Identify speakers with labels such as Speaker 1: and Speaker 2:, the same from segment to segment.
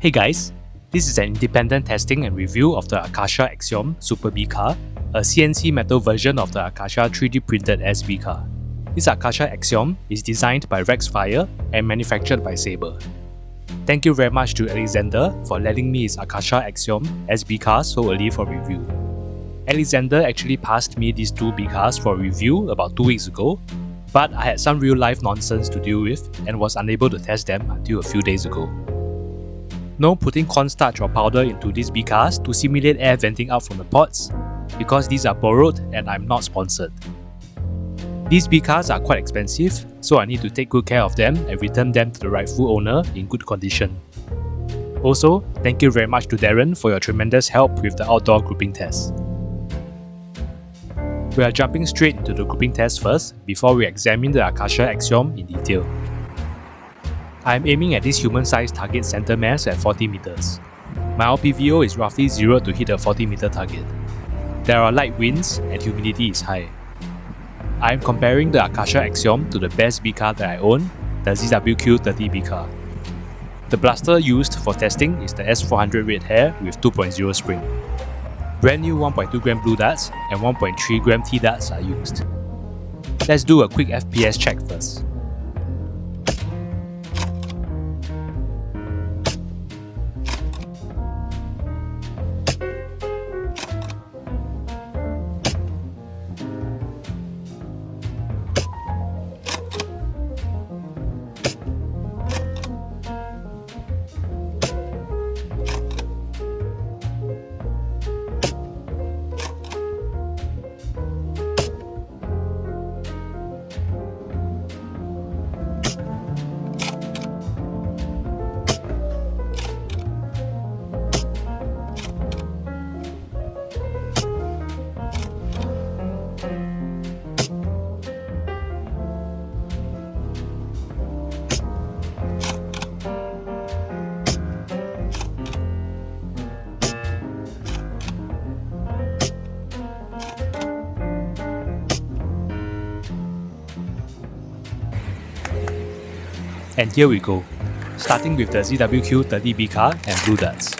Speaker 1: Hey guys, this is an independent testing and review of the Akasha Axiom Super BCAR, a CNC metal version of the Akasha 3D printed SBCAR. This Akasha Axiom is designed by Rexfire and manufactured by Sabre. Thank you very much to Alexander for letting me his Akasha Axiom SBCAR so early for review. Alexander actually passed me these two BCARs for review about 2 weeks ago, but I had some real life nonsense to deal with and was unable to test them until a few days ago. No putting cornstarch or powder into these BCARs to simulate air venting out from the pots, because these are borrowed and I'm not sponsored. These BCARs are quite expensive, so I need to take good care of them and return them to the rightful owner in good condition. Also, thank you very much to Daren for your tremendous help with the outdoor grouping test. We are jumping straight into the grouping test first before we examine the Akasha Axiom in detail. I am aiming at this human-sized target center mass at 40 meters. My LPVO is roughly 0 to hit a 40 meter target. There are light winds and humidity is high. I am comparing the Akasha Axiom to the best BCAR that I own, the ZWQ S400 The blaster used for testing is the S400 Red Hare with 2.0 spring. Brand new 1.2 gram blue darts and 1.3 gram Tdarts are used. Let's do a quick FPS check first. And here we go, starting with the ZWQ S400 and blue darts.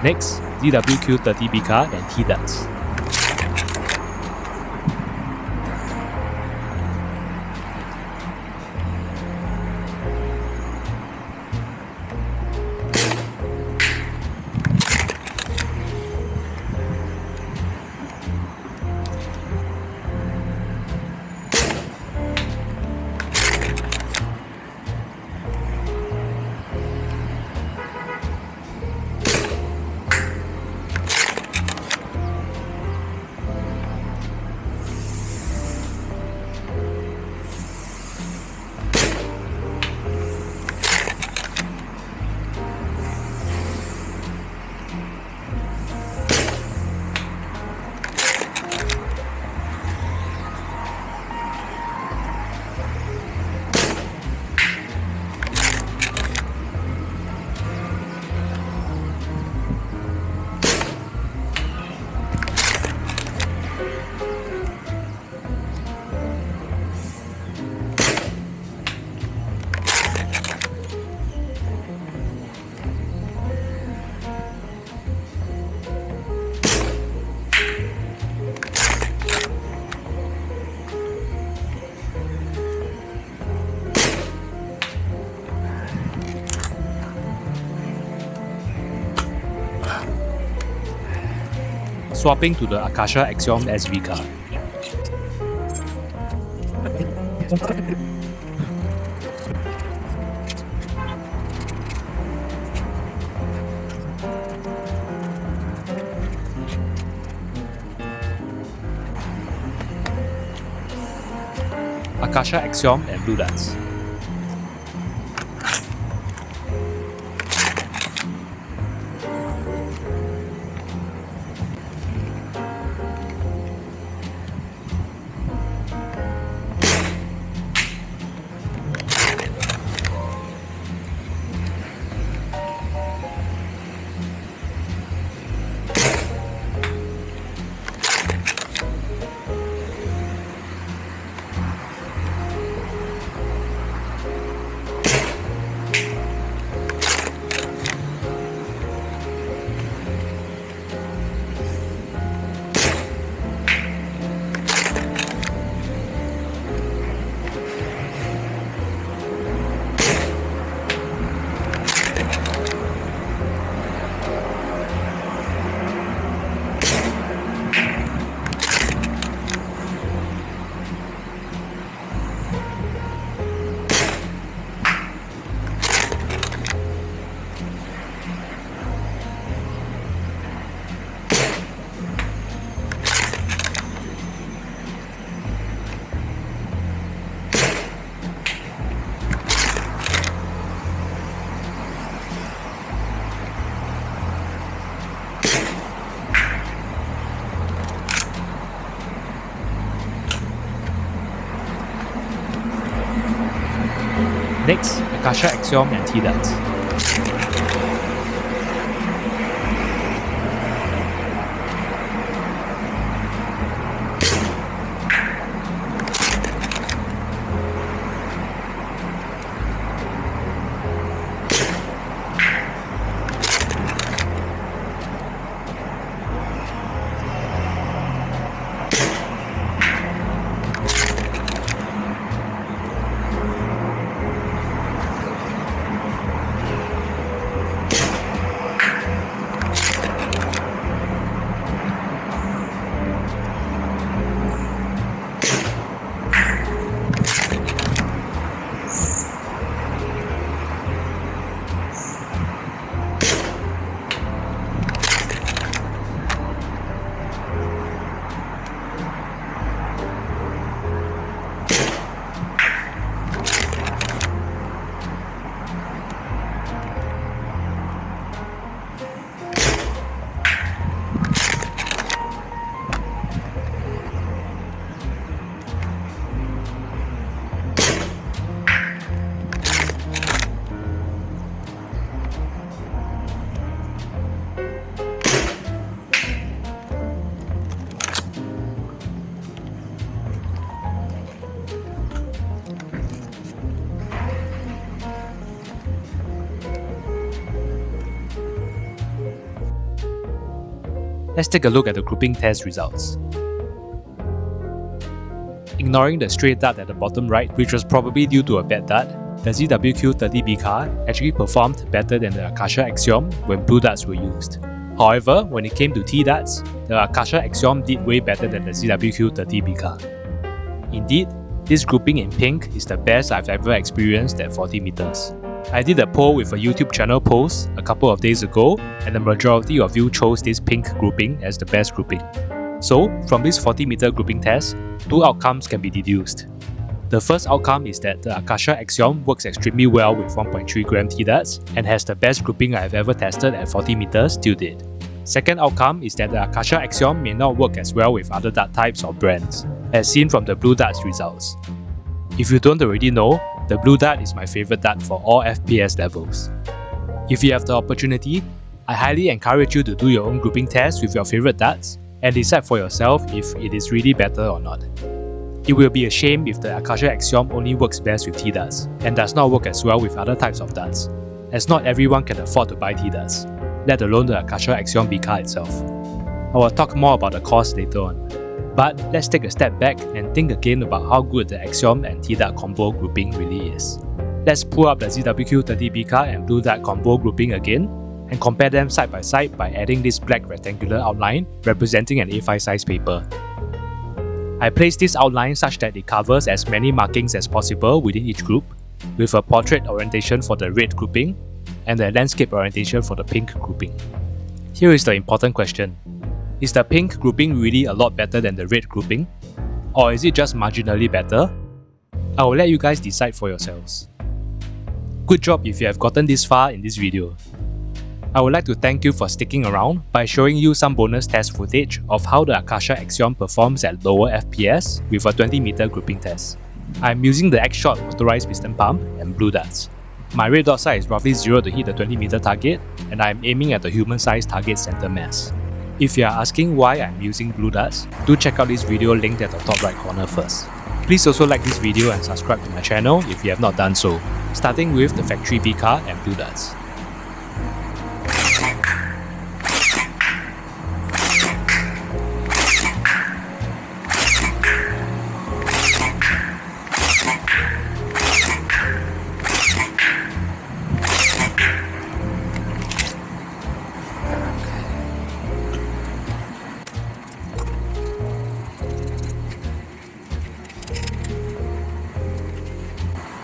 Speaker 1: Next, ZWQ S400 and Tdarts. Swapping to the Akasha Axiom SBCAR. Akasha Axiom and Blue Darts. Next, Akasha Axiom and Tdarts. Let's take a look at the grouping test results. Ignoring the stray dart at the bottom right, which was probably due to a bad dart, the ZWQ S400 actually performed better than the Akasha Axiom when blue darts were used. However, when it came to Tdarts, the Akasha Axiom did way better than the ZWQ S400. Indeed, this grouping in pink is the best I've ever experienced at 40 meters. I did a poll with a YouTube channel post a couple of days ago, and the majority of you chose this pink grouping as the best grouping. So, from this 40-meter grouping test, two outcomes can be deduced. The first outcome is that the Akasha Axiom works extremely well with 1.3 gram Tdarts and has the best grouping I have ever tested at 40 meters till date. Second outcome is that the Akasha Axiom may not work as well with other dart types or brands, as seen from the blue darts results. If you don't already know, the blue dart is my favorite dart for all FPS levels. If you have the opportunity, I highly encourage you to do your own grouping test with your favorite darts and decide for yourself if it is really better or not. It will be a shame if the Akasha Axiom only works best with Tdarts and does not work as well with other types of darts, as not everyone can afford to buy Tdarts, let alone the Akasha Axiom BCAR itself. I will talk more about the cost later on. But let's take a step back and think again about how good the Axiom and Tdart combo grouping really is. Let's pull up the ZWQ S400 and Blue Dart combo grouping again and compare them side by side by adding this black rectangular outline representing an A5 size paper. I placed this outline such that it covers as many markings as possible within each group, with a portrait orientation for the red grouping and the landscape orientation for the pink grouping. Here is the important question. Is the pink grouping really a lot better than the red grouping? Or is it just marginally better? I will let you guys decide for yourselves. Good job if you have gotten this far in this video. I would like to thank you for sticking around by showing you some bonus test footage of how the Akasha Axiom performs at lower FPS with a 20-meter grouping test. I am using the X-Shot motorized piston pump and blue darts. My red dot size is roughly 0 to hit the 20-meter target, and I am aiming at the human-sized target center mass. If you are asking why I am using blue darts, do check out this video linked at the top right corner first. Please also like this video and subscribe to my channel if you have not done so, starting with the factory BCAR and blue darts.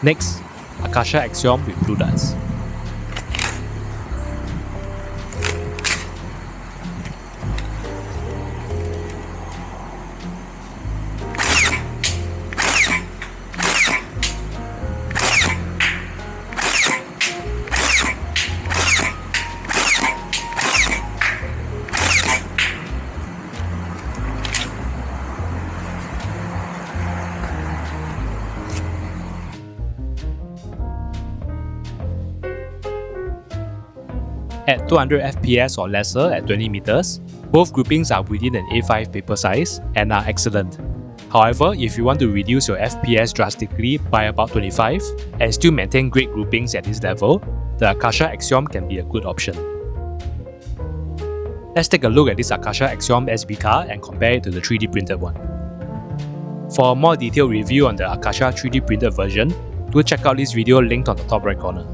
Speaker 1: Next, Akasha Axiom with blue darts. At 200 FPS or lesser at 20 meters, both groupings are within an A5 paper size and are excellent. However, if you want to reduce your FPS drastically by about 25 and still maintain great groupings at this level, the Akasha Axiom can be a good option. Let's take a look at this Akasha Axiom SBCAR and compare it to the 3D printed one. For a more detailed review on the Akasha 3D printed version, do check out this video linked on the top right corner.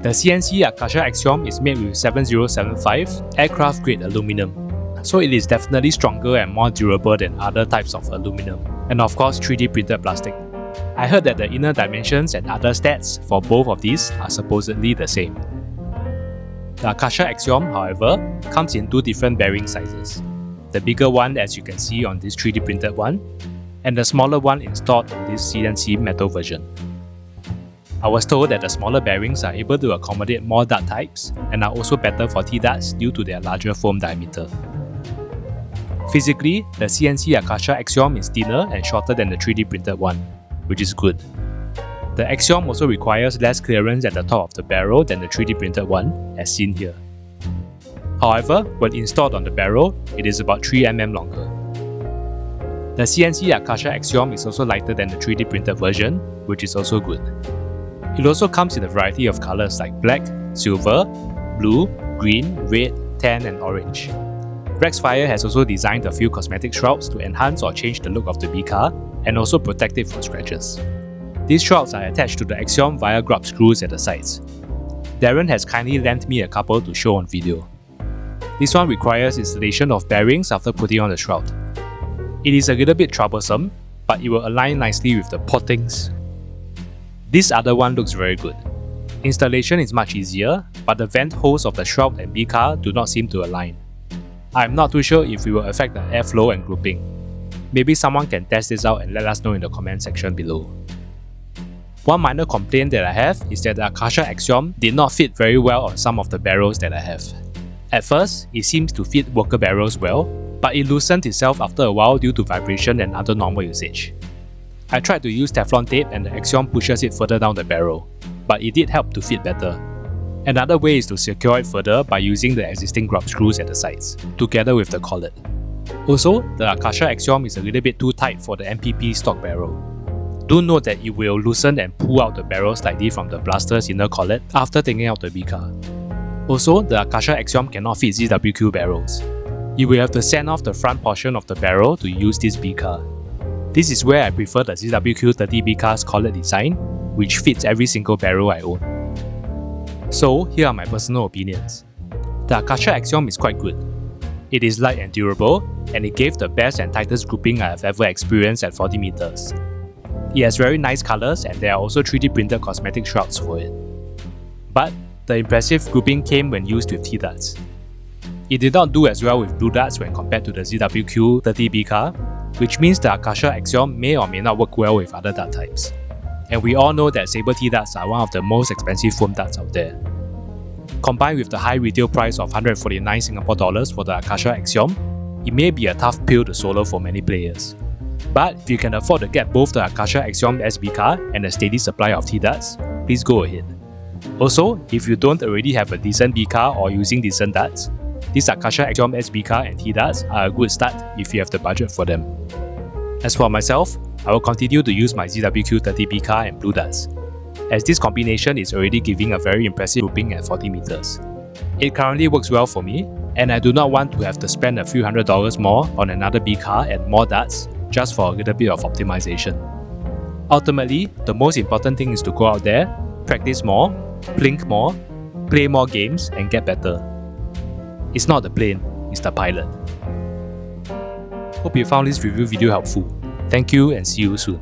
Speaker 1: The CNC Akasha Axiom is made with 7075 aircraft grade aluminium, so it is definitely stronger and more durable than other types of aluminium, and of course 3D printed plastic. I heard that the inner dimensions and other stats for both of these are supposedly the same. The Akasha Axiom, however, comes in two different bearing sizes. The bigger one, as you can see on this 3D printed one, and the smaller one installed on this CNC metal version. I was told that the smaller bearings are able to accommodate more dart types and are also better for Tdarts due to their larger foam diameter. Physically, the CNC Akasha Axiom is thinner and shorter than the 3D printed one, which is good. The Axiom also requires less clearance at the top of the barrel than the 3D printed one, as seen here. However, when installed on the barrel, it is about 3 mm longer. The CNC Akasha Axiom is also lighter than the 3D printed version, which is also good. It also comes in a variety of colors like black, silver, blue, green, red, tan and orange. Rexfire has also designed a few cosmetic shrouds to enhance or change the look of the BCAR and also protect it from scratches. These shrouds are attached to the Axiom via grub screws at the sides. Daren has kindly lent me a couple to show on video. This one requires installation of bearings after putting on the shroud. It is a little bit troublesome, but it will align nicely with the portings. This other one looks very good. Installation is much easier, but the vent holes of the shroud and BCAR do not seem to align. I am not too sure if it will affect the airflow and grouping. Maybe someone can test this out and let us know in the comment section below. One minor complaint that I have is that the Akasha Axiom did not fit very well on some of the barrels that I have. At first, it seems to fit worker barrels well, but it loosened itself after a while due to vibration and other normal usage. I tried to use Teflon tape and the Axiom pushes it further down the barrel, but it did help to fit better. Another way is to secure it further by using the existing grub screws at the sides, together with the collet. Also, the Akasha Axiom is a little bit too tight for the MPP stock barrel. Do note that it will loosen and pull out the barrel slightly from the blaster's inner collet after taking out the BCAR. Also, the Akasha Axiom cannot fit ZWQ barrels. You will have to sand off the front portion of the barrel to use this BCAR. This is where I prefer the ZWQ 30 BCAR's collet design, which fits every single barrel I own. So, here are my personal opinions. The Akasha Axiom is quite good. It is light and durable, and it gave the best and tightest grouping I have ever experienced at 40 meters. It has very nice colors, and there are also 3D printed cosmetic shrouds for it. But the impressive grouping came when used with Tdarts. It did not do as well with blue darts when compared to the ZWQ S400 BCAR, which means the Akasha Axiom may or may not work well with other dart types. And we all know that Sabre Tdarts are one of the most expensive foam darts out there. Combined with the high retail price of 149 Singapore dollars for the Akasha Axiom, it may be a tough pill to swallow for many players. But if you can afford to get both the Akasha Axiom SBCAR and a steady supply of Tdarts, please go ahead. Also, if you don't already have a decent BCAR or using decent darts, this Akasha Axiom SBCAR and Tdarts are a good start if you have the budget for them. As for myself, I will continue to use my ZWQ S400 BCAR and blue darts, as this combination is already giving a very impressive grouping at 40 meters. It currently works well for me, and I do not want to have to spend a few $100s more on another BCAR and more darts just for a little bit of optimization. Ultimately, the most important thing is to go out there, practice more, blink more, play more games, and get better. It's not the plane, it's the pilot. Hope you found this review video helpful. Thank you and see you soon.